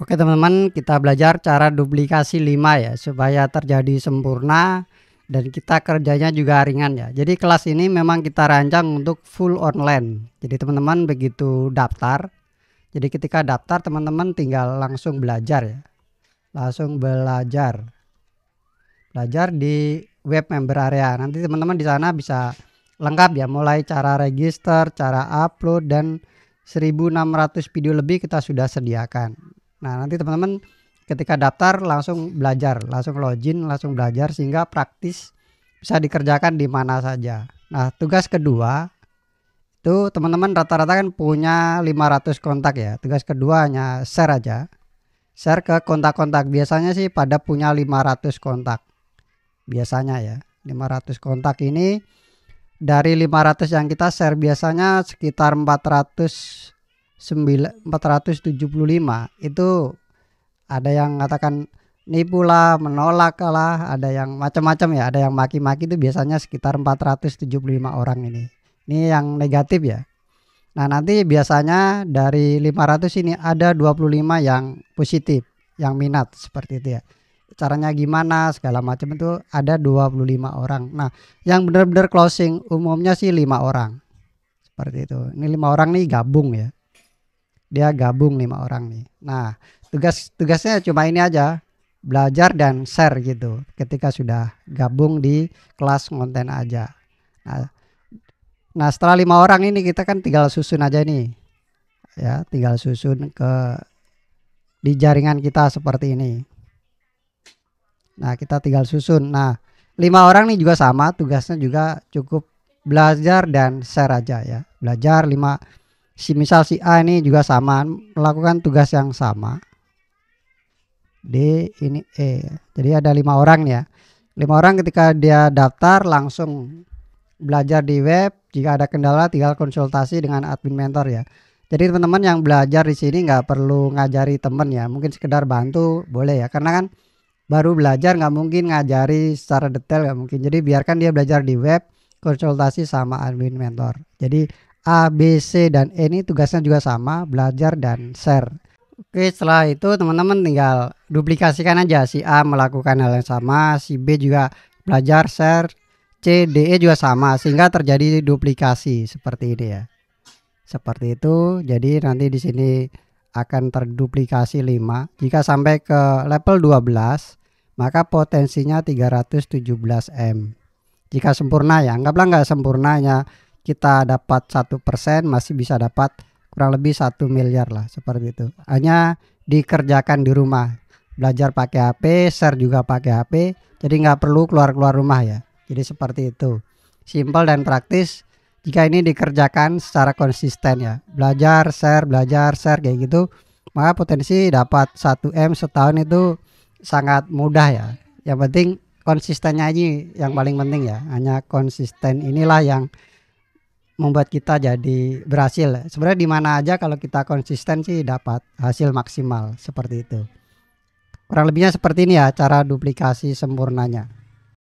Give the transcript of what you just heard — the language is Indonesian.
Oke teman-teman, kita belajar cara duplikasi 5 ya, supaya terjadi sempurna dan kita kerjanya juga ringan ya. Jadi kelas ini memang kita rancang untuk full online. Jadi teman-teman begitu daftar, jadi ketika daftar teman-teman tinggal langsung belajar ya. Langsung belajar di web member area. Nanti teman-teman di sana bisa lengkap ya, mulai cara register, cara upload, dan 1600 video lebih kita sudah sediakan. Nah, nanti teman-teman ketika daftar langsung belajar, langsung login, langsung belajar sehingga praktis bisa dikerjakan di mana saja. Nah, tugas kedua itu teman-teman rata-rata kan punya 500 kontak ya. Tugas kedua hanya share aja. Share ke kontak-kontak. Biasanya sih pada punya 500 kontak. Biasanya ya. 500 kontak ini dari 500 yang kita share biasanya sekitar 475 itu ada yang mengatakan nipu lah, menolak lah, ada yang macam-macam ya, ada yang maki-maki. Itu biasanya sekitar 475 orang ini yang negatif ya. Nah nanti biasanya dari 500 ini ada 25 yang positif, yang minat seperti itu ya. Caranya gimana segala macam itu ada 25 orang. Nah yang benar-benar closing umumnya sih 5 orang seperti itu. Ini 5 orang nih gabung ya, dia gabung 5 orang nih. Nah tugasnya cuma ini aja, belajar dan share gitu ketika sudah gabung di kelas konten aja. Nah setelah 5 orang ini kita kan tinggal susun aja nih ya, tinggal susun di jaringan kita seperti ini. Nah kita tinggal susun. Nah 5 orang nih juga sama, tugasnya juga cukup belajar dan share aja ya. Belajar 5, misal si A ini juga sama melakukan tugas yang sama. D ini E. Jadi ada 5 orang ya. 5 orang ketika dia daftar langsung belajar di web. Jika ada kendala tinggal konsultasi dengan admin mentor ya. Jadi teman-teman yang belajar di sini nggak perlu ngajari temen ya, mungkin sekedar bantu boleh ya, karena kan baru belajar nggak mungkin ngajari secara detail, nggak mungkin. Jadi biarkan dia belajar di web, konsultasi sama admin mentor. Jadi A, B, C, dan E ini tugasnya juga sama, belajar dan share. Oke, setelah itu teman-teman tinggal duplikasikan aja. Si A melakukan hal yang sama, si B juga belajar, share, C, D, E juga sama, sehingga terjadi duplikasi seperti ini ya. Seperti itu. Jadi nanti di sini akan terduplikasi 5. Jika sampai ke level 12, maka potensinya 317 M. Jika sempurna ya, anggaplah nggak sempurnanya kita dapat 1%, masih bisa dapat kurang lebih 1 miliar lah seperti itu. Hanya dikerjakan di rumah, belajar pakai HP, share juga pakai HP, jadi nggak perlu keluar-keluar rumah ya. Jadi seperti itu, simpel dan praktis. Jika ini dikerjakan secara konsisten ya, belajar share kayak gitu, maka potensi dapat 1 M setahun itu sangat mudah ya. Yang penting konsistennya aja yang paling penting ya. Hanya konsisten inilah yang membuat kita jadi berhasil. Sebenarnya di mana aja kalau kita konsisten sih dapat hasil maksimal seperti itu. Kurang lebihnya seperti ini ya cara duplikasi sempurnanya.